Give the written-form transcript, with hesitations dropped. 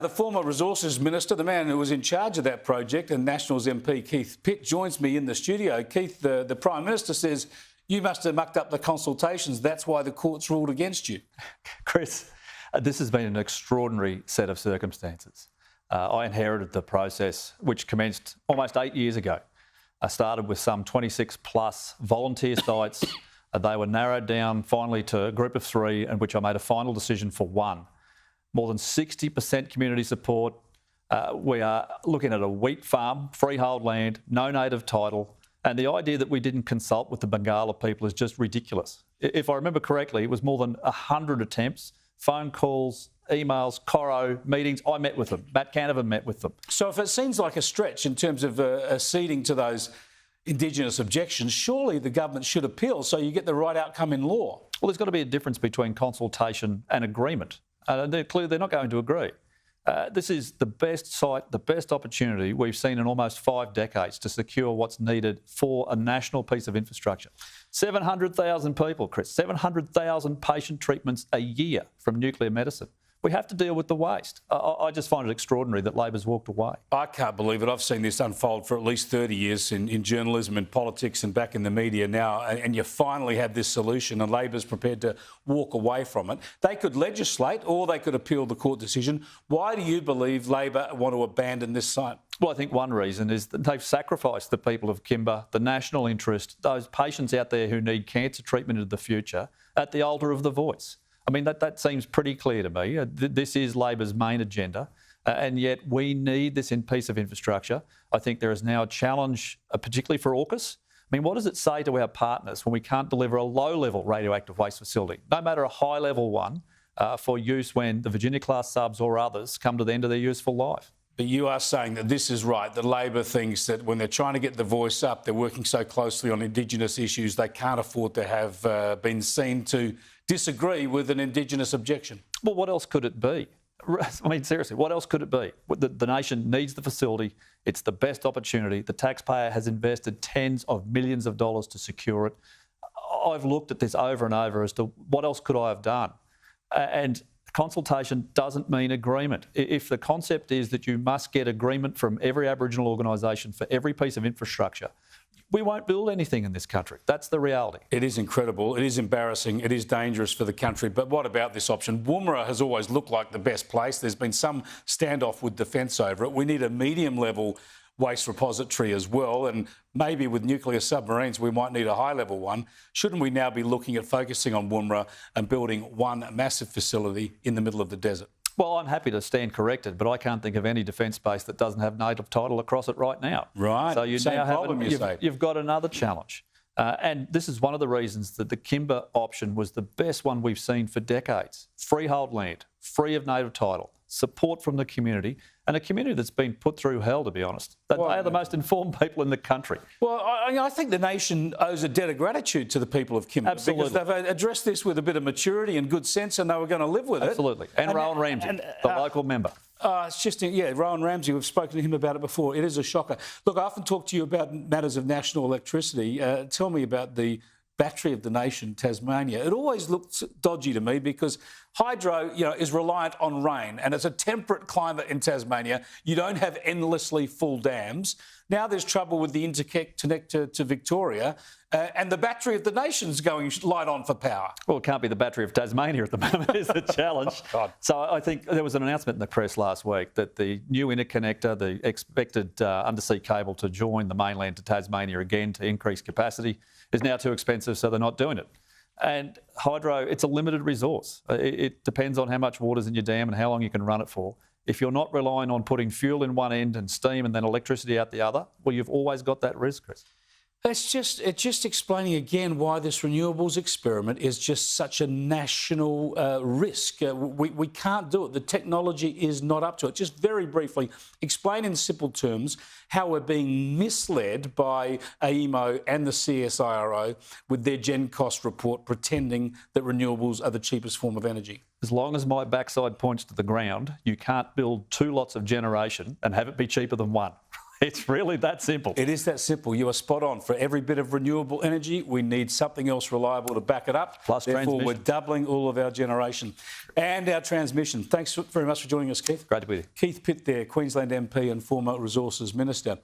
The former Resources Minister, the man who was in charge of that project, and Nationals MP Keith Pitt, joins me in the studio. Keith, the Prime Minister says you must have mucked up the consultations. That's why the courts ruled against you. Chris, this has been an extraordinary set of circumstances. I inherited the process, which commenced almost 8 years ago. I started with some 26 plus volunteer sites. They were narrowed down finally to a group of 3, in which I made a final decision for 1. More than 60% community support. We are looking at a wheat farm, freehold land, no native title. And the idea that we didn't consult with the Bangala people is just ridiculous. If I remember correctly, it was more than 100 attempts, phone calls, emails, Coro, meetings. I met with them. Matt Canavan met with them. So if it seems like a stretch in terms of acceding to those Indigenous objections, surely the government should appeal so you get the right outcome in law. Well, there's got to be a difference between consultation and agreement. They're clear they're not going to agree. This is the best site, the best opportunity we've seen in almost 5 decades to secure what's needed for a national piece of infrastructure. 700,000 people, Chris, 700,000 patient treatments a year from nuclear medicine. We have to deal with the waste. I just find it extraordinary that Labor's walked away. I can't believe it. I've seen this unfold for at least 30 years in journalism and politics and back in the media now, and you finally have this solution and Labor's prepared to walk away from it. They could legislate or they could appeal the court decision. Why do you believe Labor want to abandon this site? Well, I think one reason is that they've sacrificed the people of Kimba, the national interest, those patients out there who need cancer treatment in the future, at the altar of the voice. I mean, that seems pretty clear to me. This is Labor's main agenda, and yet we need this piece of infrastructure. I think there is now a challenge, particularly for AUKUS. I mean, what does it say to our partners when we can't deliver a low-level radioactive waste facility, no matter a high-level one, for use when the Virginia-class subs or others come to the end of their useful life? But you are saying that this is right, that Labor thinks that when they're trying to get the voice up, they're working so closely on Indigenous issues, they can't afford to have been seen to disagree with an Indigenous objection. Well, what else could it be? I mean, seriously, what else could it be? The nation needs the facility. It's the best opportunity. The taxpayer has invested tens of millions of dollars to secure it. I've looked at this over and over as to what else could I have done? And consultation doesn't mean agreement. If the concept is that you must get agreement from every Aboriginal organisation for every piece of infrastructure, we won't build anything in this country. That's the reality. It is incredible. It is embarrassing. It is dangerous for the country. But what about this option? Woomera has always looked like the best place. There's been some standoff with Defence over it. We need a medium-level waste repository as well, and maybe with nuclear submarines we might need a high-level one. Shouldn't we now be looking at focusing on Woomera and building one massive facility in the middle of the desert? Well, I'm happy to stand corrected, but I can't think of any defence base that doesn't have native title across it right now. Right. So you've got another challenge. And this is one of the reasons that the Kimba option was the best one we've seen for decades. Freehold land, free of native title, support from the community, and a community that's been put through hell, to be honest. They are the most informed people in the country. Well, I think the nation owes a debt of gratitude to the people of Kimba. Absolutely. Because they've addressed this with a bit of maturity and good sense, and they were going to live with it. Absolutely. And Rowan Ramsey, the local member. It's just, Rowan Ramsey, we've spoken to him about it before. It is a shocker. Look, I often talk to you about matters of national electricity. Tell me about the battery of the nation, Tasmania. It always looks dodgy to me because hydro, is reliant on rain, and it's a temperate climate in Tasmania. You don't have endlessly full dams. Now there's trouble with the interconnector to Victoria, and the battery of the nation's going light on for power. Well, it can't be the battery of Tasmania at the moment is the challenge. God. So I think there was an announcement in the press last week that the new interconnector, the expected undersea cable to join the mainland to Tasmania again to increase capacity, is now too expensive, so they're not doing it. And hydro, it's a limited resource. It depends on how much water's in your dam and how long you can run it for. If you're not relying on putting fuel in one end and steam and then electricity out the other, well, you've always got that risk, Chris. It's just explaining again why this renewables experiment is just such a national risk. We can't do it. The technology is not up to it. Just very briefly, explain in simple terms how we're being misled by AEMO and the CSIRO with their Gen Cost report pretending that renewables are the cheapest form of energy. As long as my backside points to the ground, you can't build 2 lots of generation and have it be cheaper than one. It's really that simple. It is that simple. You are spot on. For every bit of renewable energy, we need something else reliable to back it up. Plus Therefore, transmission. we're doubling all of our generation and our transmission. Thanks very much for joining us, Keith. Great to be with you. Keith Pitt there, Queensland MP and former Resources Minister.